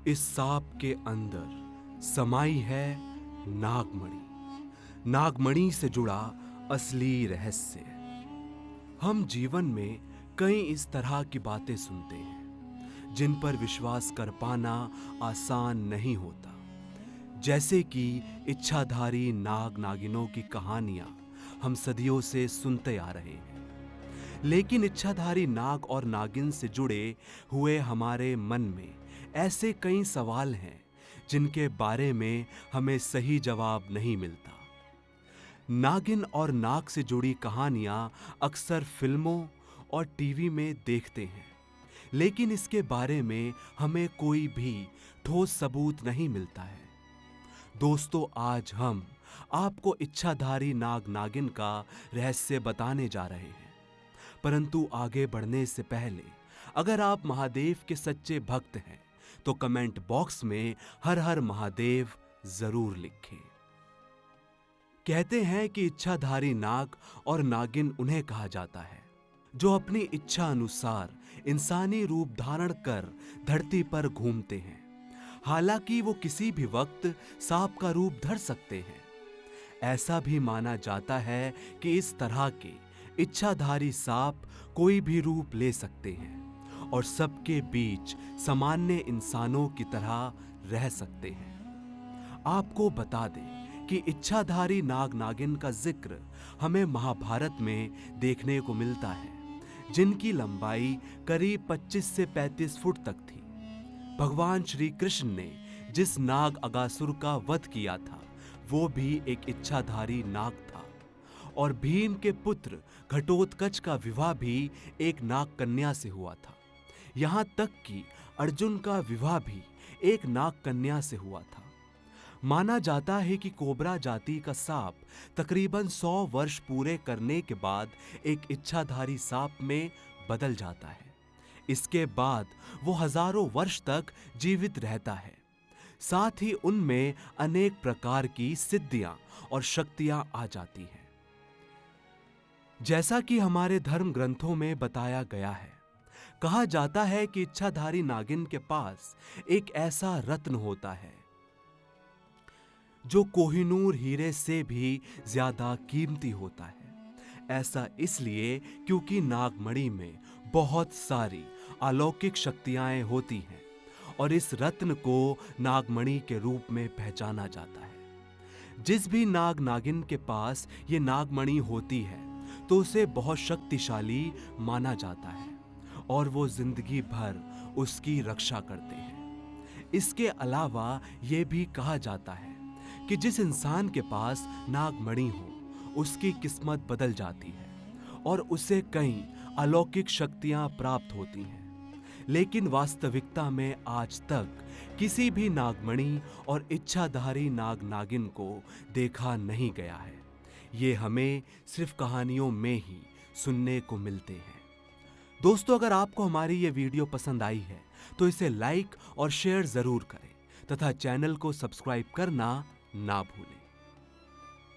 इस सांप के अंदर समाई है नागमणि। नागमणि से जुड़ा असली रहस्य। हम जीवन में कई इस तरह की बातें सुनते हैं जिन पर विश्वास कर पाना आसान नहीं होता, जैसे कि इच्छाधारी नाग नागिनों की कहानियां हम सदियों से सुनते आ रहे हैं। लेकिन इच्छाधारी नाग और नागिन से जुड़े हुए हमारे मन में ऐसे कई सवाल हैं जिनके बारे में हमें सही जवाब नहीं मिलता। नागिन और नाग से जुड़ी कहानियां अक्सर फिल्मों और टीवी में देखते हैं, लेकिन इसके बारे में हमें कोई भी ठोस सबूत नहीं मिलता है। दोस्तों, आज हम आपको इच्छाधारी नाग नागिन का रहस्य बताने जा रहे हैं। परंतु आगे बढ़ने से पहले अगर आप महादेव के सच्चे भक्त हैं तो कमेंट बॉक्स में हर हर महादेव जरूर लिखें। कहते हैं कि इच्छाधारी नाग और नागिन उन्हें कहा जाता है जो अपनी इच्छा अनुसार इंसानी रूप धारण कर धरती पर घूमते हैं। हालांकि वो किसी भी वक्त सांप का रूप धर सकते हैं। ऐसा भी माना जाता है कि इस तरह के इच्छाधारी सांप कोई भी रूप ले सकते हैं और सबके बीच सामान्य इंसानों की तरह रह सकते हैं। आपको बता दें कि इच्छाधारी नाग नागिन का जिक्र हमें महाभारत में देखने को मिलता है, जिनकी लंबाई करीब 25 से 35 फुट तक थी। भगवान श्री कृष्ण ने जिस नाग अगासुर का वध किया था वो भी एक इच्छाधारी नाग था, और भीम के पुत्र घटोत्कच का विवाह भी एक नाग कन्या से हुआ था। यहां तक कि अर्जुन का विवाह भी एक नाग कन्या से हुआ था। माना जाता है कि कोबरा जाति का सांप तकरीबन 100 वर्ष पूरे करने के बाद एक इच्छाधारी सांप में बदल जाता है। इसके बाद वो हजारों वर्ष तक जीवित रहता है। साथ ही उनमें अनेक प्रकार की सिद्धियां और शक्तियां आ जाती हैं। जैसा कि हमारे धर्म ग्रंथों में बताया गया है, कहा जाता है कि इच्छाधारी नागिन के पास एक ऐसा रत्न होता है जो कोहिनूर हीरे से भी ज्यादा कीमती होता है। ऐसा इसलिए क्योंकि नागमणि में बहुत सारी अलौकिक शक्तियां होती हैं और इस रत्न को नागमणि के रूप में पहचाना जाता है। जिस भी नाग नागिन के पास ये नागमणि होती है तो उसे बहुत शक्तिशाली माना जाता है और वो जिंदगी भर उसकी रक्षा करते हैं। इसके अलावा ये भी कहा जाता है कि जिस इंसान के पास नागमणि हो उसकी किस्मत बदल जाती है और उसे कई अलौकिक शक्तियां प्राप्त होती हैं। लेकिन वास्तविकता में आज तक किसी भी नागमणि और इच्छाधारी नाग नागिन को देखा नहीं गया है। ये हमें सिर्फ कहानियों में ही सुनने को मिलते हैं। दोस्तों, अगर आपको हमारी ये वीडियो पसंद आई है तो इसे लाइक और शेयर जरूर करें तथा चैनल को सब्सक्राइब करना ना भूलें।